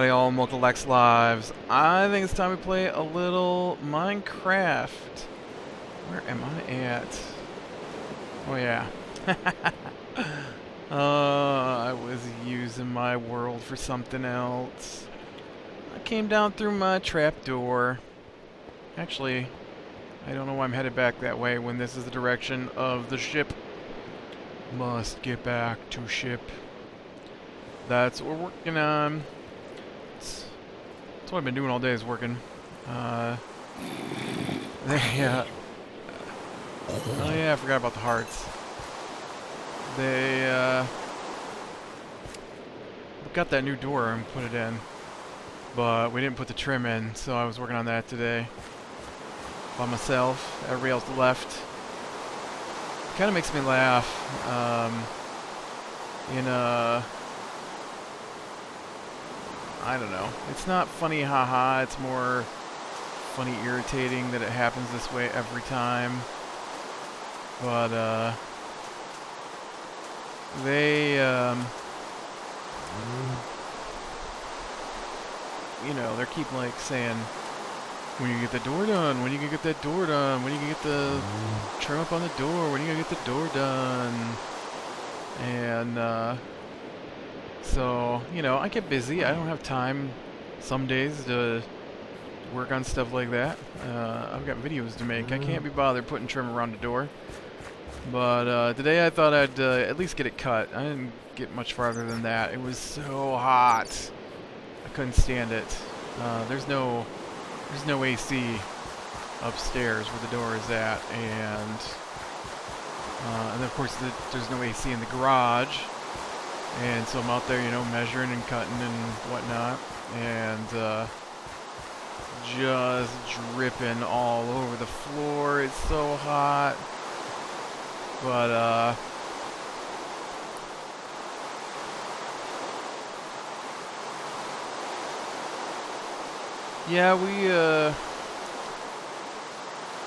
Howdy all, Multilex Lives. I think it's time we play a little Minecraft. Where am I at? Oh yeah. I was using my world for something else. I came down through my trapdoor. Actually, I don't know why I'm headed back that way when this is the direction of the ship. Must get back to ship. That's what we're working on. That's what I've been doing all day is working. Yeah. Oh yeah, I forgot about the hearts. They got that new door and put it in, but we didn't put the trim in, so I was working on that today by myself. Everybody else left. Kind of makes me laugh. I don't know. It's not funny, haha. It's more funny, irritating that it happens this way every time. But they, they keep like saying, "When you get the door done? When you gonna get that door done? When you gonna get the trim up on the door? When you gonna get the door done?" And so, I get busy. I don't have time some days to work on stuff like that. I've got videos to make. I can't be bothered putting trim around the door. But today I thought I'd at least get it cut. I didn't get much farther than that. It was so hot. I couldn't stand it. There's no AC upstairs where the door is at, and then of course there's no AC in the garage. And so I'm out there, measuring and cutting and whatnot, and just dripping all over the floor. It's so hot. But, yeah,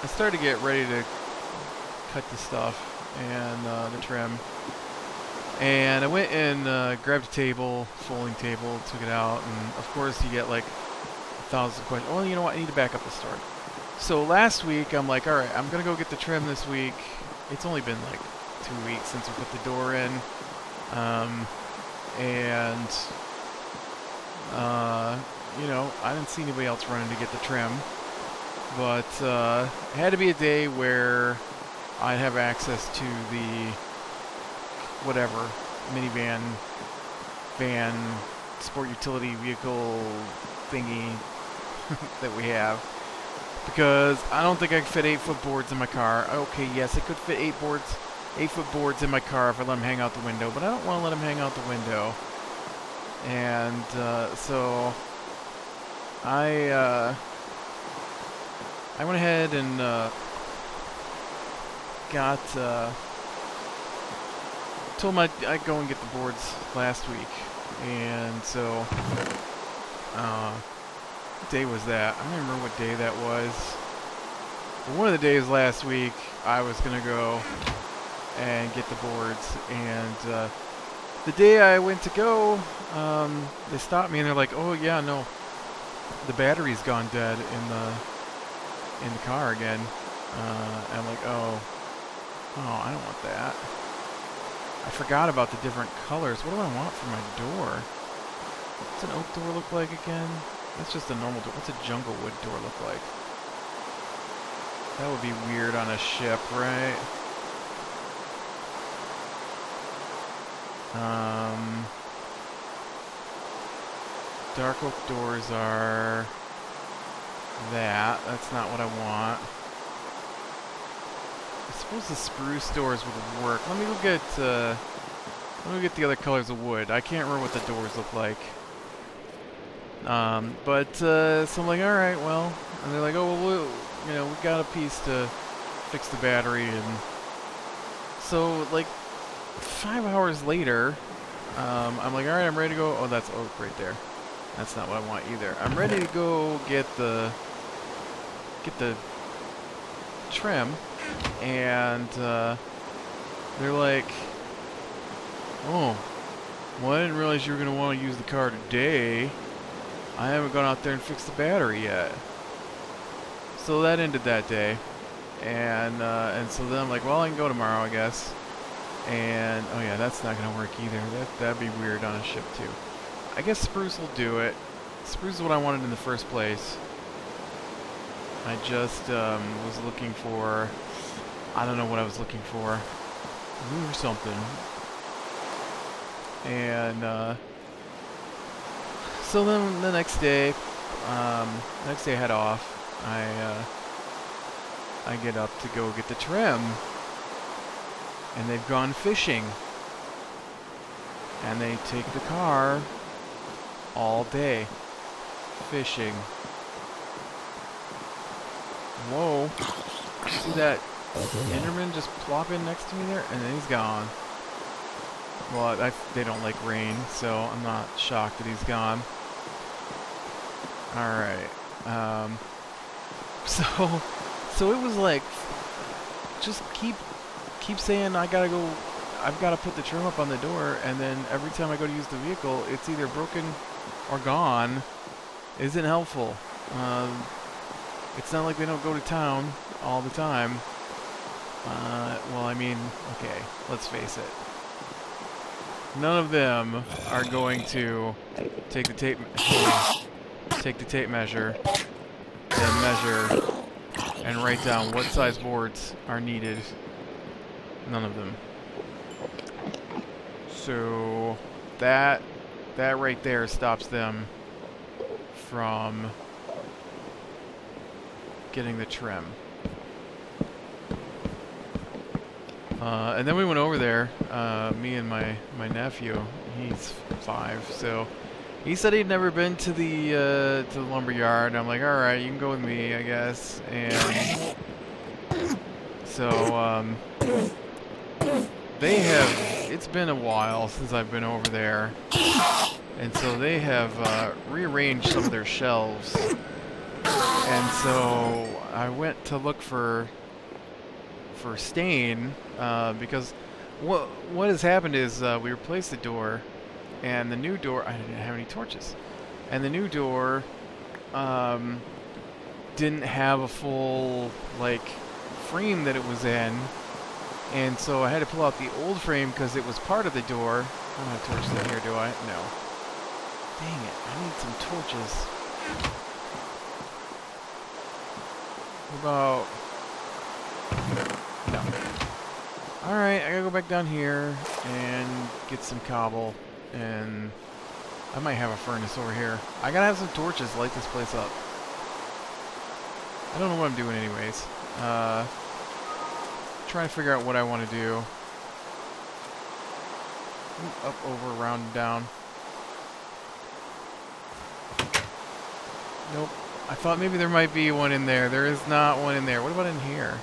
I started to get ready to cut the stuff and the trim. And I went and grabbed a table, folding table, took it out, and of course you get like 1,000 questions. Well, you know what? I need to back up the story. So last week I'm like, all right, I'm gonna go get the trim this week. It's only been like 2 weeks since we put the door in, and I didn't see anybody else running to get the trim, but it had to be a day where I'd have access to the whatever minivan, van, sport utility vehicle thingy that we have, because I don't think I could fit 8-foot boards in my car. Okay, yes, I could fit 8-foot boards in my car if I let them hang out the window, but I don't want to let them hang out the window. And so I went ahead and told him I'd go and get the boards last week, and so what day was that? I don't remember what day that was. But one of the days last week, I was gonna go and get the boards, and the day I went to go, they stopped me and they're like, "Oh yeah, no, the battery's gone dead in the car again." And I'm like, "Oh, I don't want that. I forgot about the different colors. What do I want for my door? What's an oak door look like again? That's just a normal door. What's a jungle wood door look like? That would be weird on a ship, right? Dark oak doors are that. That's not what I want. I suppose the spruce doors would work. Let me go get the other colors of wood. I can't remember what the doors look like. So I'm like, all right, well, and they're like, oh, well, we got a piece to fix the battery, and so like 5 hours later, I'm like, all right, I'm ready to go. Oh, that's oak right there. That's not what I want either. I'm ready to go get the trim, and they're like, oh, well, I didn't realize you were going to want to use the car today. I haven't gone out there and fixed the battery yet. So that ended that day. And so then I'm like, well, I can go tomorrow, I guess. And, oh yeah, that's not going to work either. That'd be weird on a ship, too. I guess spruce will do it. Spruce is what I wanted in the first place. I just was looking for... I don't know what I was looking for. Glue or something. And, so then the next day I head off. I get up to go get the trim. And they've gone fishing. And they take the car all day fishing. Whoa. See that Enderman just plop in next to me there? And then he's gone. Well, they don't like rain, so I'm not shocked that he's gone. Alright. So it was like, just keep saying I've got to put the trim up on the door, and then every time I go to use the vehicle, it's either broken or gone. Isn't helpful. It's not like they don't go to town all the time. Well, I mean, okay, let's face it. None of them are going to take the tape measure and measure and write down what size boards are needed. None of them. So that right there stops them from getting the trim. And then we went over there, me and my nephew. He's 5, so he said he'd never been to the lumber yard. I'm like, all right, you can go with me, I guess. And so they have. It's been a while since I've been over there, and so they have rearranged some of their shelves. And so I went to look for stain, because what has happened is we replaced the door, and the new door, I didn't have any torches, and the new door didn't have a full like frame that it was in, and so I had to pull out the old frame because it was part of the door. I don't have torches in here, do I? No. Dang it, I need some torches. What about... No. Alright, I gotta go back down here and get some cobble, and I might have a furnace over here. I gotta have some torches to light this place up. I don't know what I'm doing anyways. Trying to figure out what I want to do. Ooh, up, over, around, and down. Nope. I thought maybe there might be one in there. There is not one in there. What about in here?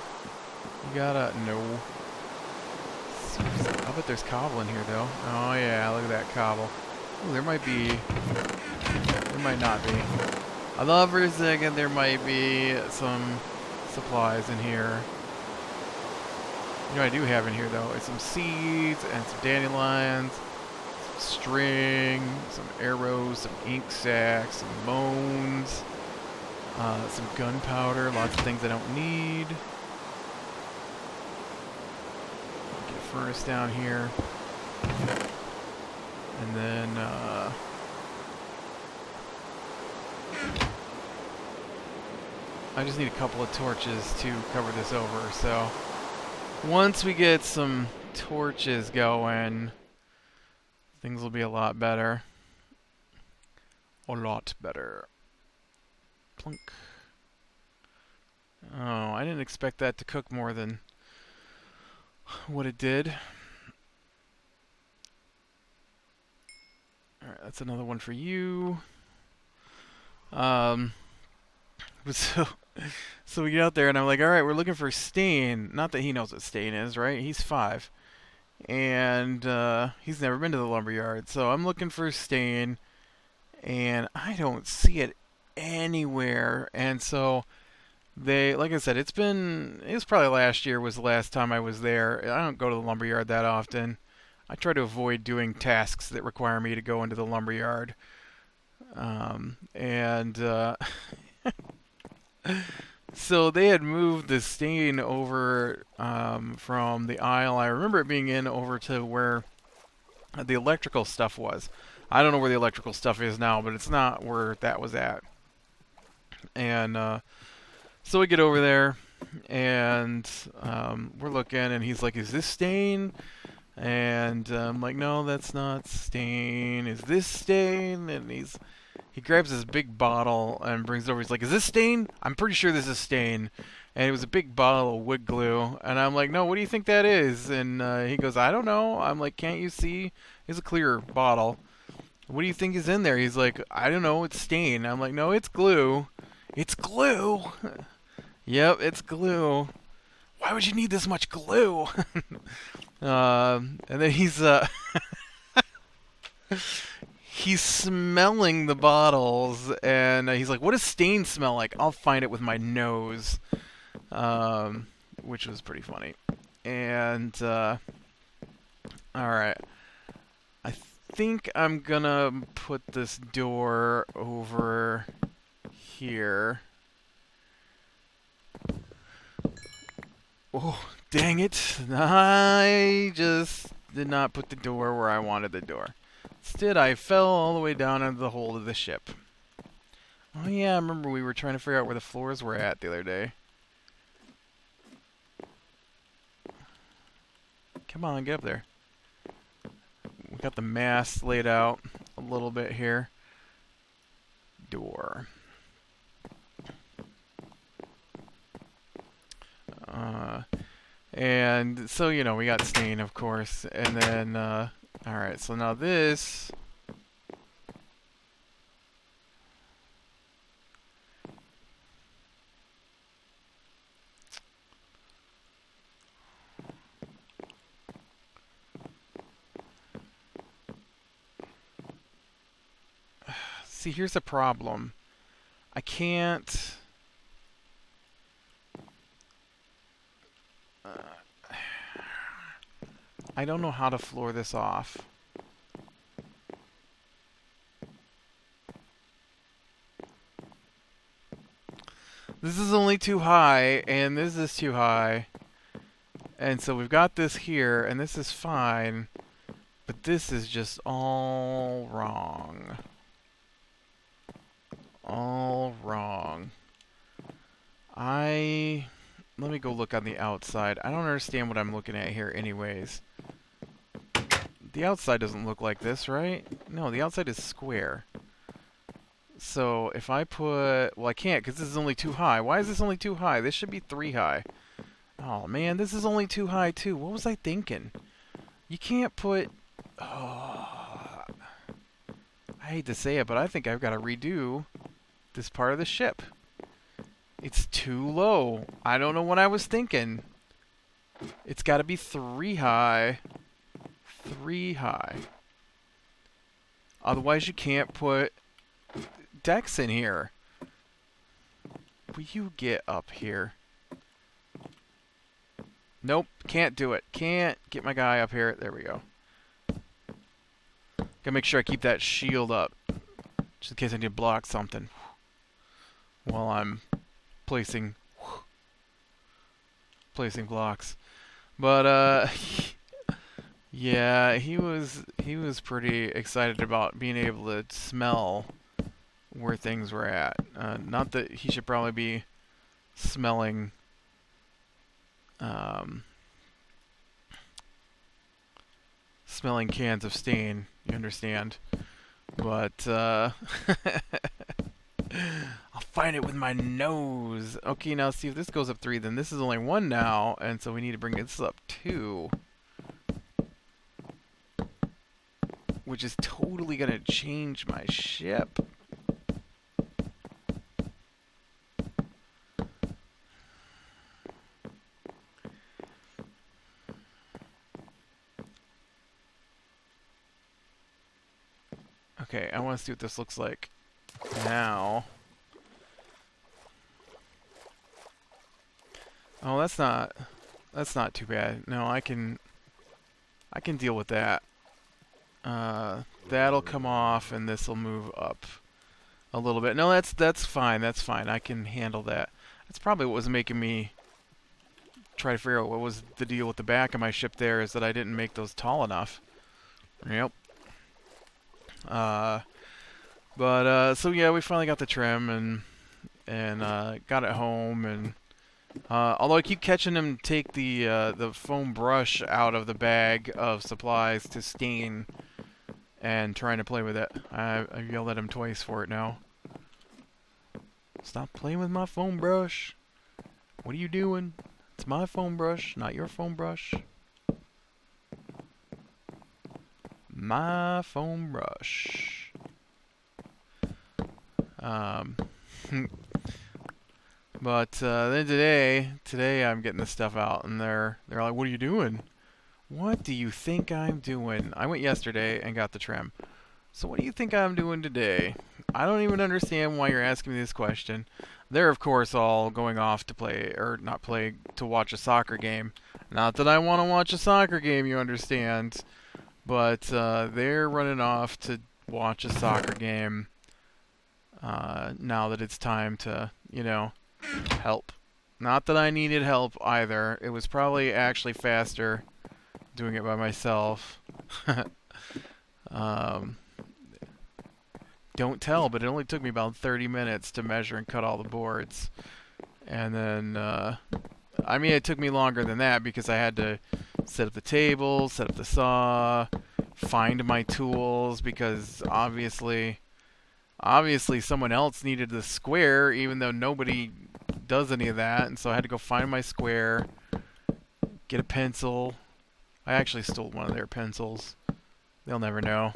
You gotta... No. I bet there's cobble in here, though. Oh, yeah. Look at that cobble. Ooh, there might be... There might not be. I thought for a second there might be some supplies in here. You know what I do have in here, though? Is some seeds and some dandelions, some string, some arrows, some ink sacks, some bones, some gunpowder, lots of things I don't need. Get a furnace down here. And then, I just need a couple of torches to cover this over, so once we get some torches going, things will be a lot better. A lot better. Plunk. Oh, I didn't expect that to cook more than what it did. Alright, that's another one for you. So we get out there, and I'm like, alright, we're looking for stain. Not that he knows what stain is, right? He's 5. And he's never been to the lumberyard. So I'm looking for stain, and I don't see it anywhere. And so they, like I said, it was probably last year was the last time I was there. I don't go to the lumberyard that often. I try to avoid doing tasks that require me to go into the lumberyard. And so they had moved the stain over from the aisle. I remember it being in over to where the electrical stuff was. I don't know where the electrical stuff is now, but it's not where that was at. And so we get over there, and we're looking, and he's like, "Is this stain?" And I'm like, "No, that's not stain. Is this stain?" And he grabs this big bottle and brings it over. He's like, "Is this stain? I'm pretty sure this is stain." And it was a big bottle of wood glue. And I'm like, "No, what do you think that is?" And he goes, "I don't know." I'm like, "Can't you see? It's a clear bottle. What do you think is in there?" He's like, "I don't know. It's stain." I'm like, "No, it's glue. It's glue." Yep, it's glue. Why would you need this much glue? And then he's smelling the bottles, and he's like, "What does stain smell like?" "I'll find it with my nose," which was pretty funny. And all right, I think I'm gonna put this door over here. Oh, dang it! I just did not put the door where I wanted the door. Instead, I fell all the way down into the hold of the ship. Oh yeah, I remember we were trying to figure out where the floors were at the other day. Come on, get up there. We got the mast laid out a little bit here. Door. And so, you know, we got stain, of course. And then, alright, so now this... See, here's the problem. I can't... I don't know how to floor this off. This is only too high, and this is too high. And so we've got this here, and this is fine. But this is just all wrong. All wrong. Let me go look on the outside. I don't understand what I'm looking at here anyways. The outside doesn't look like this, right? No, the outside is square. So if I put... Well, I can't because this is only too high. Why is this only too high? This should be 3 high. Oh, man, this is only too high, too. What was I thinking? You can't put... Oh, I hate to say it, but I think I've got to redo this part of the ship. It's too low. I don't know what I was thinking. It's got to be 3 high. 3 high. Otherwise, you can't put decks in here. Will you get up here? Nope, can't do it. Can't get my guy up here. There we go. Gotta make sure I keep that shield up, just in case I need to block something while I'm placing blocks. But yeah, he was pretty excited about being able to smell where things were at. Not that he should probably be smelling smelling cans of stain, you understand. But I'll find it with my nose. Okay, now see if this goes up 3, then this is only 1 now, and so we need to bring this up 2. Which is totally gonna change my ship. Okay, I want to see what this looks like now. Oh, that's not too bad. No, I can deal with that. That'll come off, and this will move up. a little bit. No, that's fine. That's fine. I can handle that. That's probably what was making me try to figure out what was the deal with the back of my ship there, is that I didn't make those tall enough. Yep. So yeah, we finally got the trim and got it home, and although I keep catching him take the foam brush out of the bag of supplies to stain and trying to play with it. I've yelled at him twice for it now. Stop playing with my foam brush. What are you doing? It's my foam brush, not your foam brush. My foam brush. But then today I'm getting this stuff out, and they're like, "What are you doing?" What do you think I'm doing? I went yesterday and got the trim. So what do you think I'm doing today? I don't even understand why you're asking me this question. They're of course all going off to play, or not play, to watch a soccer game. Not that I want to watch a soccer game, you understand. But they're running off to watch a soccer game now that it's time to, help. Not that I needed help either. It was probably actually faster doing it by myself. Don't tell, but it only took me about 30 minutes to measure and cut all the boards. And then, I mean, it took me longer than that because I had to set up the table, set up the saw, find my tools, because obviously someone else needed the square, even though nobody does any of that. And so I had to go find my square, get a pencil. I actually stole one of their pencils. They'll never know.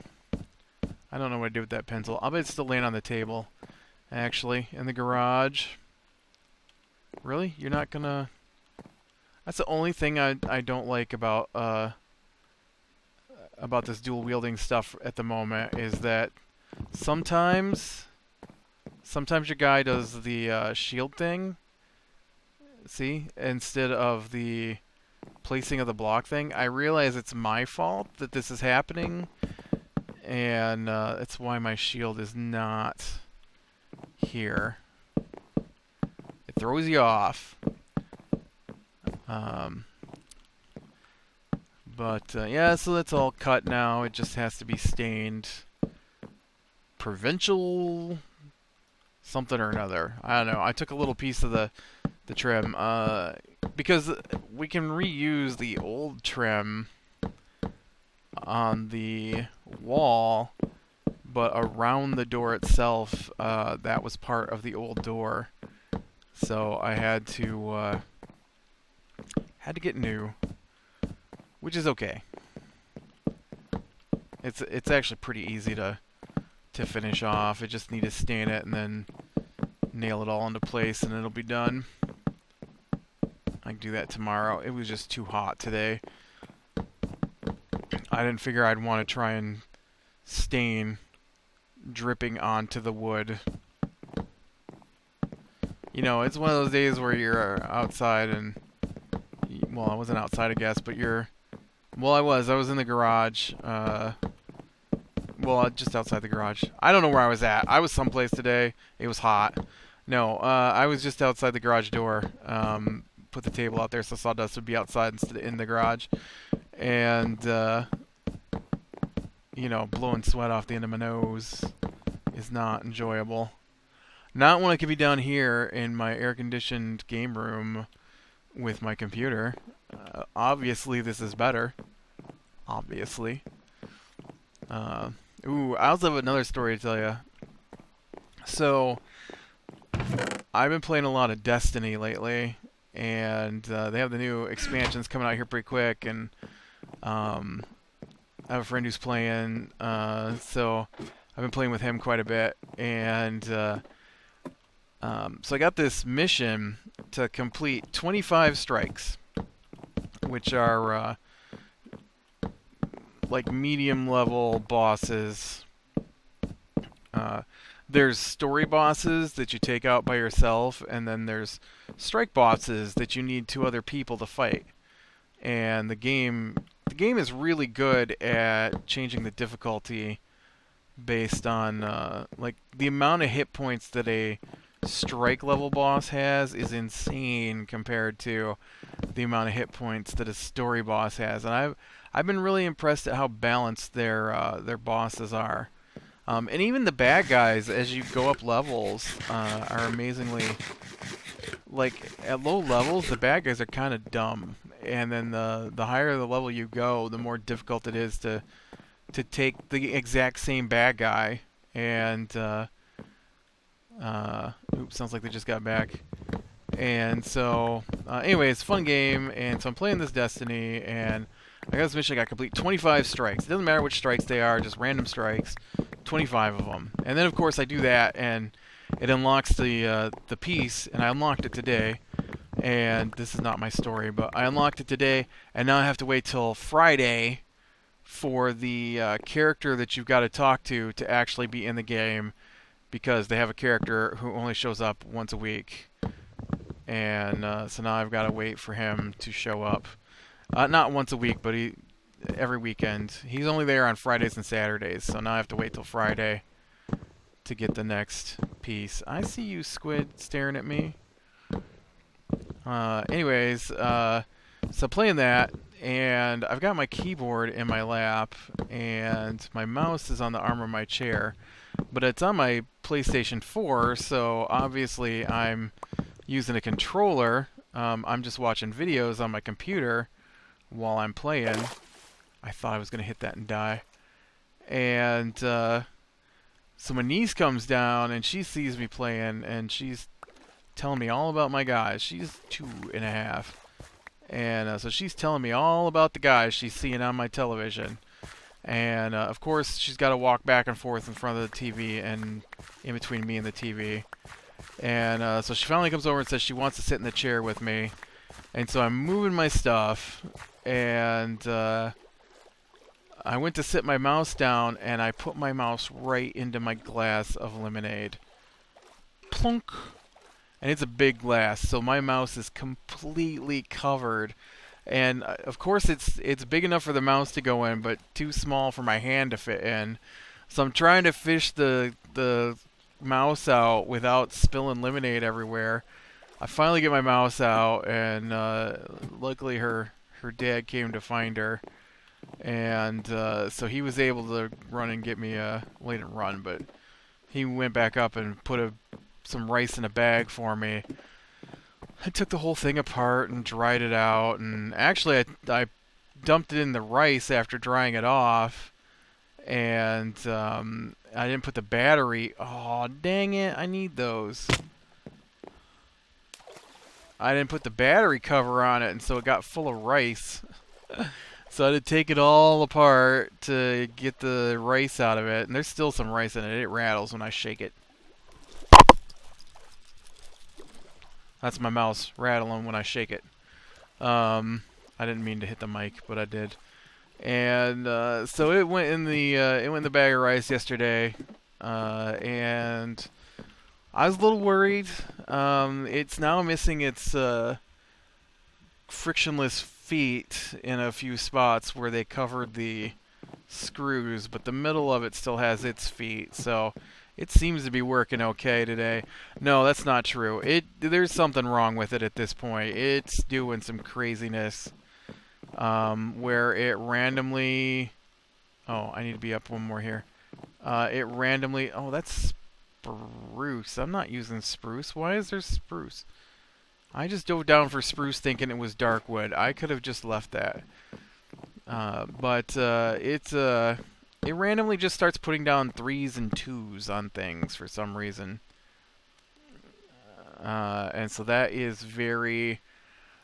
I don't know what to do with that pencil. I'll bet it's still laying on the table, actually, in the garage. Really? You're not gonna... That's the only thing I don't like about this dual wielding stuff at the moment, is that sometimes your guy does the shield thing, see, instead of the placing of the block thing. I realize it's my fault that this is happening, and it's why my shield is not here. It throws you off. Yeah, so that's all cut now. It just has to be stained. Provincial something or another. I don't know. I took a little piece of the trim because we can reuse the old trim on the wall, but around the door itself, that was part of the old door. So I had to get new, which is okay. It's actually pretty easy to finish off. I just need to stain it and then nail it all into place, and it'll be done. I can do that tomorrow. It was just too hot today. I didn't figure I'd want to try and stain dripping onto the wood. You know, it's one of those days where you're outside and... Well, I wasn't outside, I guess, but you're... Well, I was in the garage. Well, just outside the garage. I don't know where I was at. I was someplace today. It was hot. No, I was just outside the garage door. Put the table out there so sawdust would be outside instead of in the garage. And, you know, blowing sweat off the end of my nose is not enjoyable. Not when it could be down here in my air-conditioned game room with my computer. Obviously, this is better. Obviously. Ooh, I also have another story to tell you. So, I've been playing a lot of Destiny lately, and they have the new expansions coming out here pretty quick, and I have a friend who's playing, so I've been playing with him quite a bit, and so I got this mission to complete 25 strikes, which are like medium level bosses. There's story bosses that you take out by yourself, and then there's strike bosses that you need two other people to fight. And the game is really good at changing the difficulty based on like the amount of hit points that a strike level boss has is insane compared to the amount of hit points that a story boss has, and I've been really impressed at how balanced their bosses are. And even the bad guys, as you go up levels, are amazingly, like, at low levels, the bad guys are kind of dumb. And then the higher the level you go, the more difficult it is to take the exact same bad guy. And, oops, sounds like they just got back. And so, anyways, fun game. And so I'm playing this Destiny, and I got this mission I got complete 25 strikes. It doesn't matter which strikes they are, just random strikes. 25 of them. And then, of course, I do that, and it unlocks the piece, and I unlocked it today. And this is not my story, but I unlocked it today, and now I have to wait till Friday for the character that you've got to talk to actually be in the game, because they have a character who only shows up once a week. And so now I've got to wait for him to show up. Not once a week, but every weekend. He's only there on Fridays and Saturdays, so now I have to wait till Friday to get the next piece. I see you, Squid, staring at me. Anyways, so playing that, and I've got my keyboard in my lap, and my mouse is on the arm of my chair, but it's on my PlayStation 4, so obviously I'm using a controller. I'm just watching videos on my computer while I'm playing. I thought I was going to hit that and die. And so my niece comes down, and she sees me playing, and she's telling me all about my guys. She's 2.5. And so she's telling me all about the guys she's seeing on my television. And of course, she's got to walk back and forth in front of the TV and in between me and the TV. And so she finally comes over and says she wants to sit in the chair with me. And so I'm moving my stuff, and I went to sit my mouse down, and I put my mouse right into my glass of lemonade. Plunk! And it's a big glass, so my mouse is completely covered. And of course it's big enough for the mouse to go in, but too small for my hand to fit in. So I'm trying to fish the mouse out without spilling lemonade everywhere. I finally get my mouse out, and luckily her dad came to find her. And so he was able to run and get me well, he didn't run, but he went back up and put some rice in a bag for me. I took the whole thing apart and dried it out, and actually I dumped it in the rice after drying it off, and I didn't put the battery. Oh, dang it, I need those. I didn't put the battery cover on it, and so it got full of rice. So I had to take it all apart to get the rice out of it, and there's still some rice in it. It rattles when I shake it. That's my mouse rattling when I shake it. I didn't mean to hit the mic, but I did. And so it went in the bag of rice yesterday, and I was a little worried. It's now missing its frictionless feet in a few spots where they covered the screws, but the middle of it still has its feet, so it seems to be working okay today. No, that's not true. There's something wrong with it at this point. It's doing some craziness where it randomly... Oh, I need to be up one more here. It randomly... Oh, that's spruce. I'm not using spruce. Why is there spruce? I just dove down for spruce thinking it was dark wood. I could have just left that. But it randomly just starts putting down 3s and 2s on things for some reason. And so that is very,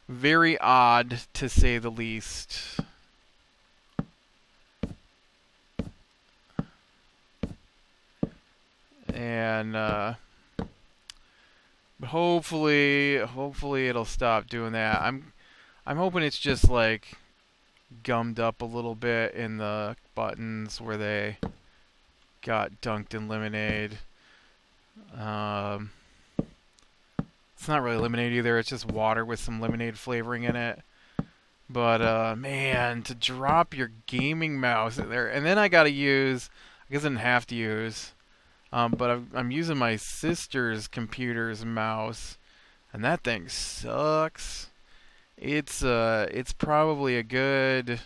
very odd, to say the least. And but hopefully it'll stop doing that. I'm hoping it's just like gummed up a little bit in the buttons where they got dunked in lemonade. It's not really lemonade either. It's just water with some lemonade flavoring in it. But man, to drop your gaming mouse in there, and then I gotta guess I didn't have to use. But I'm using my sister's computer's mouse, and that thing sucks. It's probably a good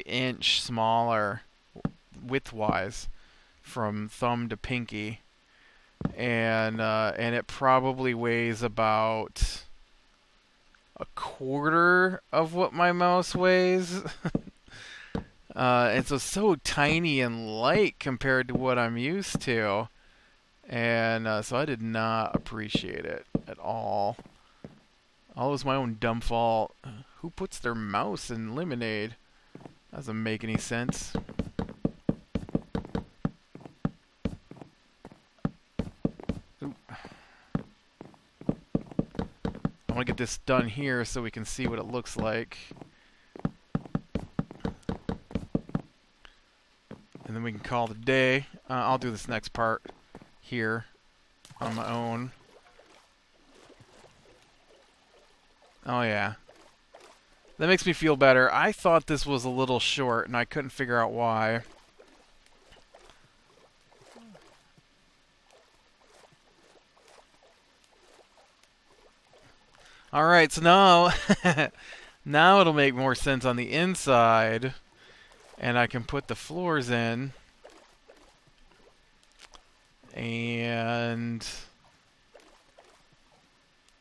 inch smaller width-wise from thumb to pinky, and it probably weighs about a quarter of what my mouse weighs. And so tiny and light compared to what I'm used to. And so I did not appreciate it at all. All was my own dumb fault. Who puts their mouse in lemonade? That doesn't make any sense. Oop. I want to get this done here so we can see what it looks like. And then we can call it a day. I'll do this next part here on my own. Oh yeah. That makes me feel better. I thought this was a little short and I couldn't figure out why. Alright, so now now it'll make more sense on the inside. And I can put the floors in. And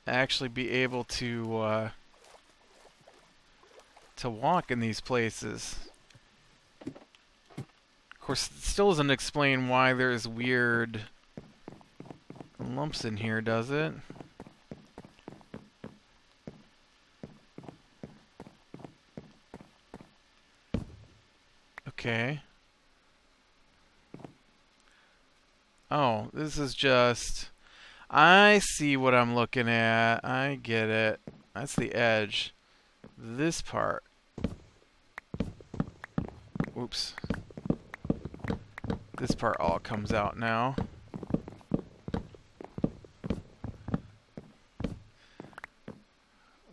actually be able to walk in these places. Of course, it still doesn't explain why there's weird lumps in here, does it? Okay. Oh, this is just... I see what I'm looking at. I get it. That's the edge. This part. Oops. This part all comes out now.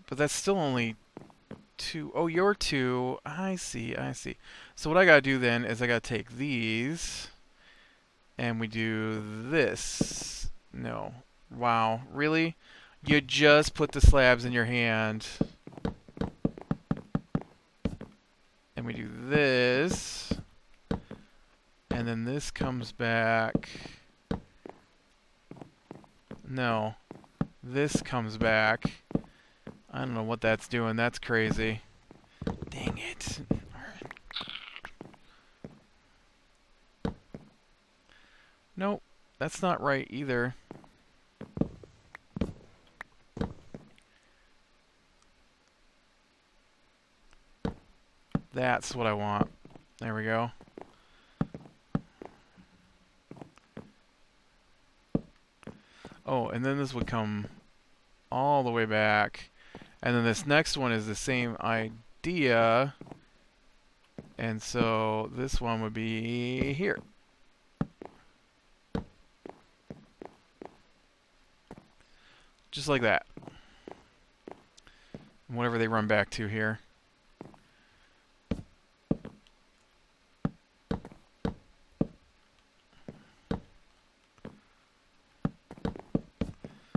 But that's still only two. Oh, you're two. I see, I see. So what I gotta do then is I gotta take these and we do this. No. Wow, really? You just put the slabs in your hand. And we do this. And then this comes back. No. This comes back. I don't know what that's doing. That's crazy. Dang it. Nope. That's not right either. That's what I want. There we go. Oh, and then this would come all the way back. And then this next one is the same idea. And so this one would be here. Just like that. Whatever they run back to here.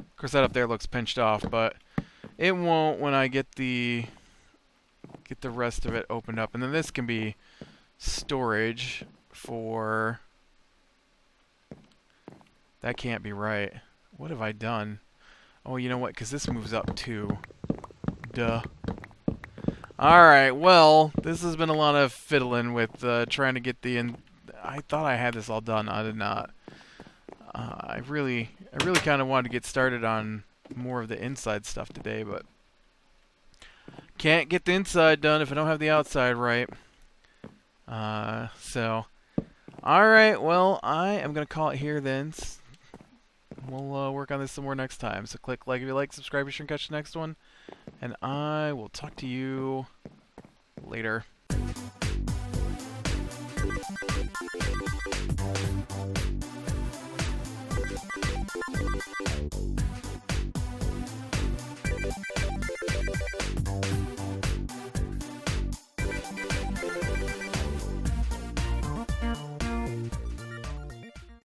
Of course, that up there looks pinched off, but it won't when I get the rest of it opened up. And then this can be storage for... That can't be right. What have I done? Oh, you know what? Because this moves up too. Duh. Alright, well, this has been a lot of fiddling with trying to get the... I thought I had this all done. I did not. I really kind of wanted to get started on more of the inside stuff today, but can't get the inside done if I don't have the outside right. So, alright, well, I am going to call it here then. We'll work on this some more next time. So click like if you like, subscribe, be sure to catch the next one, and I will talk to you later.